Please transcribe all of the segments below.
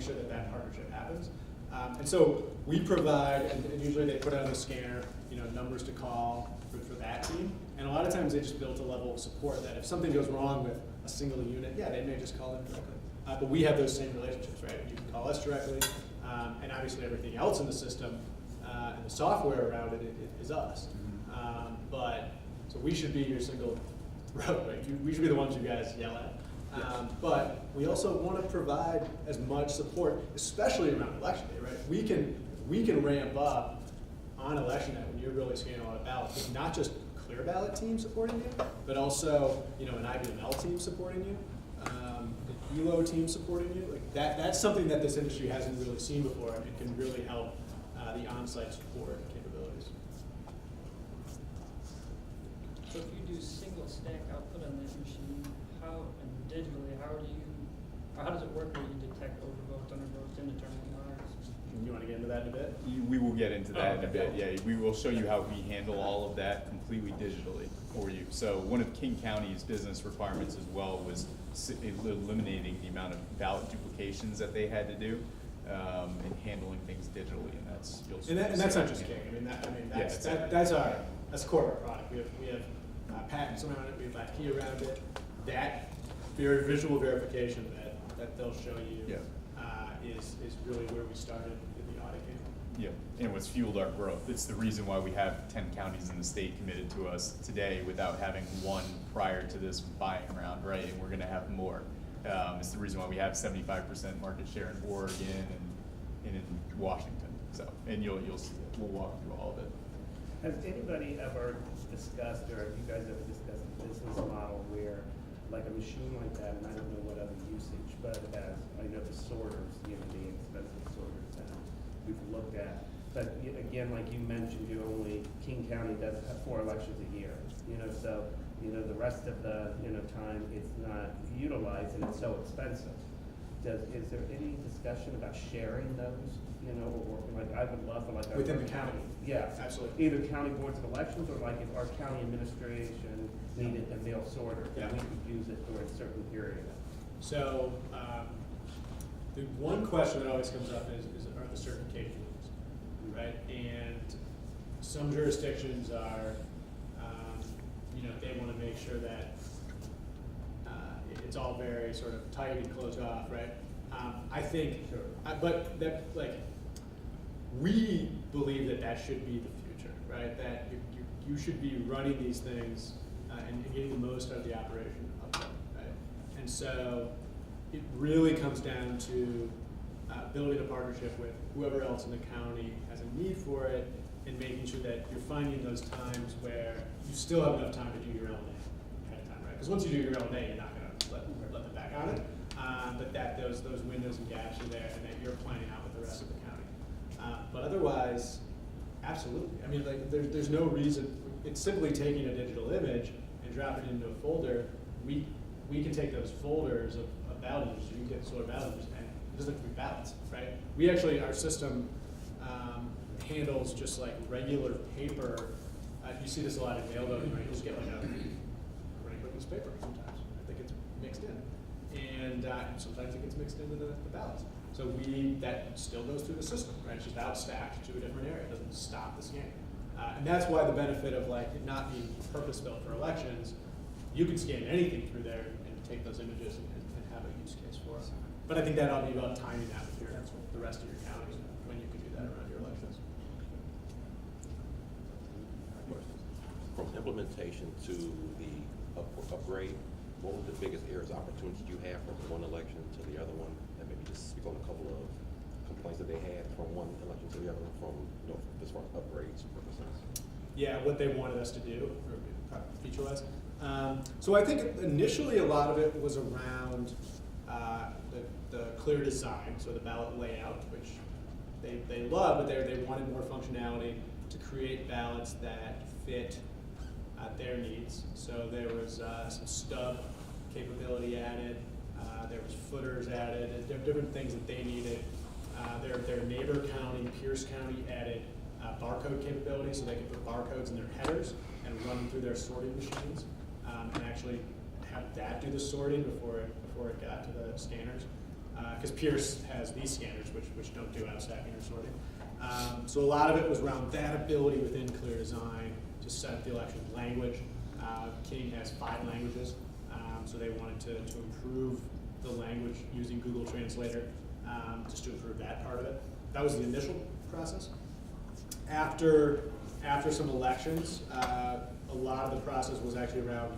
sure that that partnership happens. And so we provide, and usually they put out on the scanner, numbers to call for that team. And a lot of times they just built a level of support that if something goes wrong with a single unit, yeah, they may just call in directly. But we have those same relationships, right? You can call us directly, and obviously everything else in the system and the software around it is us. So we should be your single road, right? We should be the ones you guys yell at. But we also want to provide as much support, especially around election day, right? We can ramp up on election day when you're really scanning a lot of ballots with not just ClearBallot team supporting you, but also an IBML team supporting you, the ELO team supporting you. Like that's something that this industry hasn't really seen before, and it can really help the on-site support capabilities. So if you do single stack output on that machine, and digitally, how does it work when you detect overvotes, undervotes, indeterminate marks? You want to get into that in a bit? We will get into that in a bit. Yeah, we will show you how we handle all of that completely digitally for you. So one of King County's business requirements as well was eliminating the amount of ballot duplications that they had to do and handling things digitally. And that's that's not just King. That's the core of our product. We have patents around it. We have IP around it. That very visual verification that they'll show you is really where we started in the audit game. Yeah, and what's fueled our growth. It's the reason why we have 10 counties in the state committed to us today without having one prior to this buying round, right? And we're going to have more. It's the reason why we have 75% market share in Oregon and in Washington. So, and you'll see it. We'll walk through all of it. Has anybody ever discussed, or have you guys ever discussed a business model where, like a machine like that, and I don't know what other usage, but as I know the sorters, the expensive sorters that we've looked at. But again, like you mentioned, King County does have 4 elections a year. So the rest of the time it's not utilized and it's so expensive. Is there any discussion about sharing those? Or like I would love for like within the county. Yeah, absolutely. Either county boards of elections or like if our county administration needed a mail sorter, then we could use it during a certain period. So the one question that always comes up are the certification rules, right? And some jurisdictions are, they want to make sure that it's all very sort of tight and closed off, right? I think, but that we believe that should be the future, right? That you should be running these things and getting the most out of the operation of them, right? And so it really comes down to building a partnership with whoever else in the county has a need for it, and making sure that you're finding those times where you still have enough time to do your LNA ahead of time, right? Because once you do your LNA, you're not going to let them back on it. But that those windows and gaps are there, and that you're planning out with the rest of the county. But otherwise, absolutely. I mean, there's no reason. It's simply taking a digital image and dropping it into a folder. We can take those folders of ballot images, you can get sort of ballot images, and it doesn't have to be ballots, right? We actually, our system handles just like regular paper. You see this a lot in mail voting, right? You just get like a regular piece of paper sometimes. I think it's mixed in. And sometimes it gets mixed into the ballots. So that still goes through the system, right? It's just outstacked to a different area. It doesn't stop the scan. And that's why the benefit of like it not being purpose-built for elections, you can scan anything through there and take those images and have a use case for it. But I think that ought to be about timing that with the rest of your counties when you can do that around your elections. From implementation to the upgrade, what were the biggest areas of opportunities you have from one election to the other one? And maybe just speak on a couple of complaints that they had from one election to the other from as far as upgrades purposes. Yeah, what they wanted us to do, feature-wise. So I think initially a lot of it was around the clear design, so the ballot layout, which they love, but they wanted more functionality to create ballots that fit their needs. So there was some stub capability added, there was footers added, different things that they needed. Their neighbor county, Pierce County, added barcode capability, so they could put barcodes in their headers and run them through their sorting machines, and actually have that do the sorting before it got to the scanners. because Pierce has these scanners, which don't do out-stacking or sorting. So a lot of it was around that ability within Clear Design to set up the election language. King has 5 languages, so they wanted to improve the language using Google Translator, just to improve that part of it. That was the initial process. After some elections, a lot of the process was actually around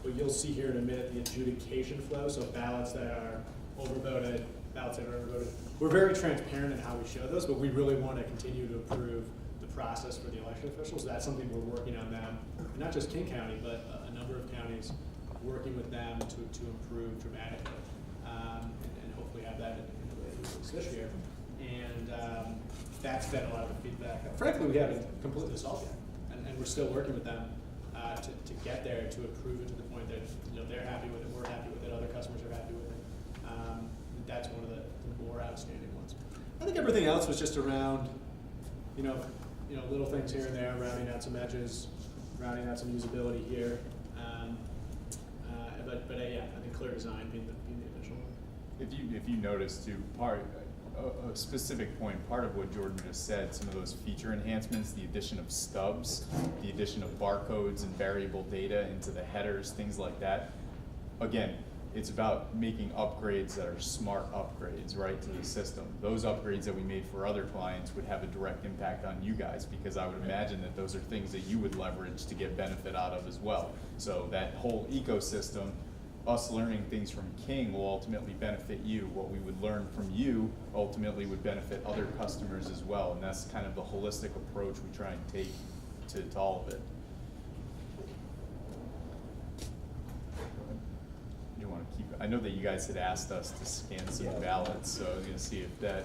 what you'll see here in a minute, the adjudication flow, so ballots that are overvoted, ballots that are undervoted. We're very transparent in how we show those, but we really want to continue to improve the process for the election officials. That's something we're working on them, and not just King County, but a number of counties, working with them to improve dramatically, and hopefully have that in the way this year. And that's been a lot of the feedback. Frankly, we haven't completely solved yet, and we're still working with them to get there, to improve it to the point that they're happy with it, we're happy with it, other customers are happy with it. That's one of the more outstanding ones. I think everything else was just around, little things here and there, rounding out some edges, rounding out some usability here. But yeah, I think Clear Design being the initial one. If you notice too, a specific point, part of what Jordan just said, some of those feature enhancements, the addition of stubs, the addition of barcodes and variable data into the headers, things like that. Again, it's about making upgrades that are smart upgrades, right, to the system. Those upgrades that we made for other clients would have a direct impact on you guys, because I would imagine that those are things that you would leverage to get benefit out of as well. So that whole ecosystem, us learning things from King will ultimately benefit you. What we would learn from you ultimately would benefit other customers as well. And that's kind of the holistic approach we try and take to all of it. You want to keep it? I know that you guys had asked us to scan some ballots, so I was going to see if that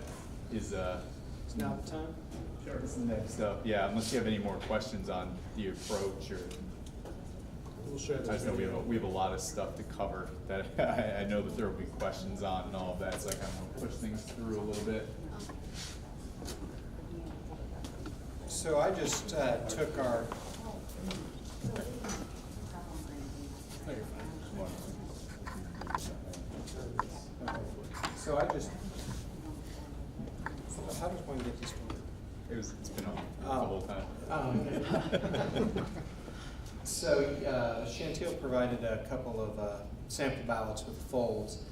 is It's now the time? Sure. this is next up. Yeah, unless you have any more questions on the approach or. We'll share I this just know video. we have a lot of stuff to cover that I know that there will be questions on and all of that, so I kind of want to push things through a little bit. So I just took our, so I just, how does one get this one? It's been on the whole time. So Chantil provided a couple of sample ballots with folds,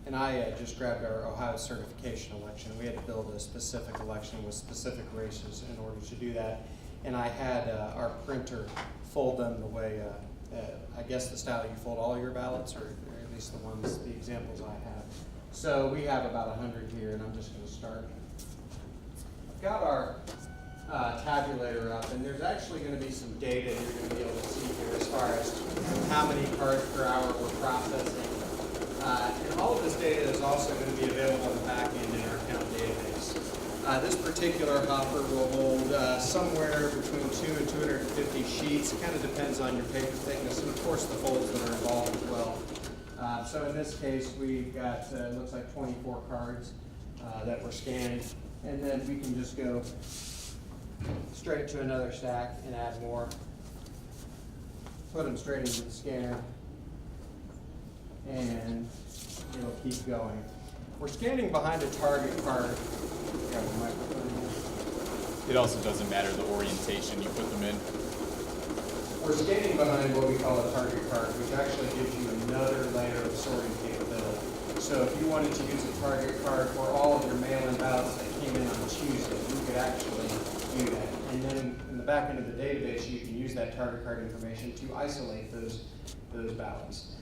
and I just grabbed our Ohio certification election. We had to build a specific election with specific races in order to do that, and I had our printer fold them the way, I guess the style you fold all your ballots, or at least the examples I have. So we have about 100 here, and I'm just going to start. I've got our tabulator up, and there's actually going to be some data you're going to be able to see here as far as how many cards per hour we're processing. And all of this data is also going to be available on the back end in our account database. This particular hopper will hold somewhere between 2 and 250 sheets. It kind of depends on your paper thickness, and of course the folds that are involved as well. So in this case, we've got, it looks like 24 cards that were scanned, and then we can just go straight to another stack and add more. Put them straight into the scanner, and it'll keep going. We're scanning behind a target card. Grab the microphone here. It also doesn't matter the orientation you put them in. We're scanning behind what we call a target card, which actually gives you another layer of sorting capability. So if you wanted to use a target card for all of your mail-in ballots that came in on Tuesday, you could actually do that. And then in the back end of the database, you can use that target card information to isolate those ballots.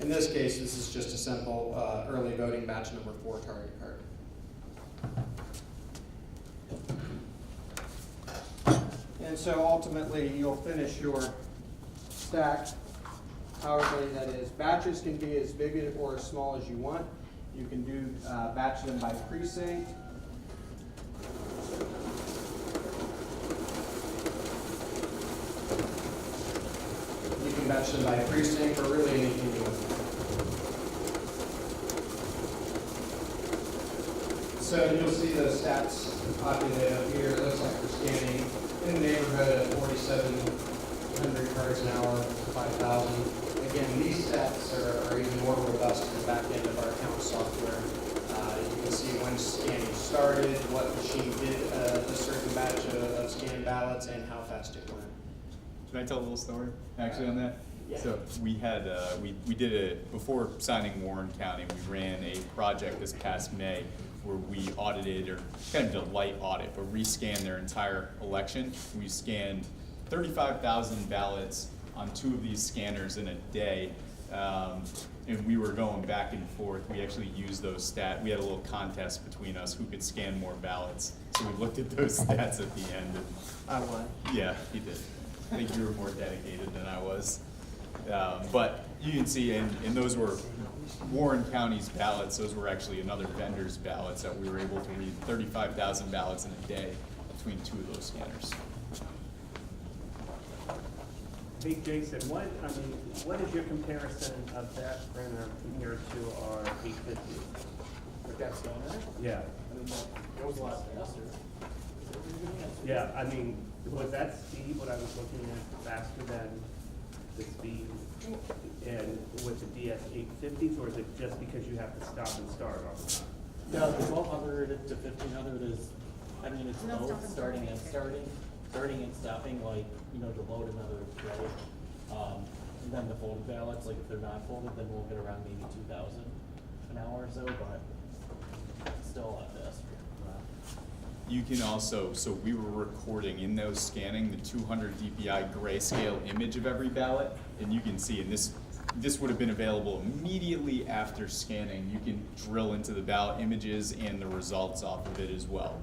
In this case, this is just a simple early voting batch number 4 target card. And so ultimately, you'll finish your stack however many that is. Batches can be as big or as small as you want. You can do batch them by precinct. You can batch them by precinct or really anything you want. So you'll see those stats populate up here. It looks like we're scanning in the neighborhood of 4,700 cards an hour, 5,000. Again, these stats are even more robust in the back end of our account software. You can see when scanning started, what machine did a certain batch of scanned ballots, and how fast it went. Can I tell a little story actually on that? Yeah. So we had, we did a, before signing Warren County, we ran a project this past May where we audited, or kind of did a light audit, but rescanned their entire election. We scanned 35,000 ballots on 2 of these scanners in a day. And we were going back and forth. We actually used those stats. We had a little contest between us who could scan more ballots. So we looked at those stats at the end. And, I won. yeah, he did. I think you were more dedicated than I was. But you can see, and those were Warren County's ballots. Those were actually another vendor's ballots that we were able to read 35,000 ballots in a day between 2 of those scanners. Hey, Jason, what is your comparison of that printer compared to our 850? With that scanner, Yeah, I mean, that goes a lot faster. yeah, I mean, was that speed what I was looking at faster than the speed and with the DS 850s, or is it just because you have to stop and start all the time? No, the 1200 to 1500 is, I mean, it's No, stop both and starting starting. and starting and stopping, like, you know, to load another tray. And then the folded ballots, like if they're not folded, then we'll get around maybe 2,000 an hour or so, but still a lot faster. You can also, so we were recording in those scanning the 200 DPI grayscale image of every ballot, and you can see, and this would have been available immediately after scanning. You can drill into the ballot images and the results off of it as well.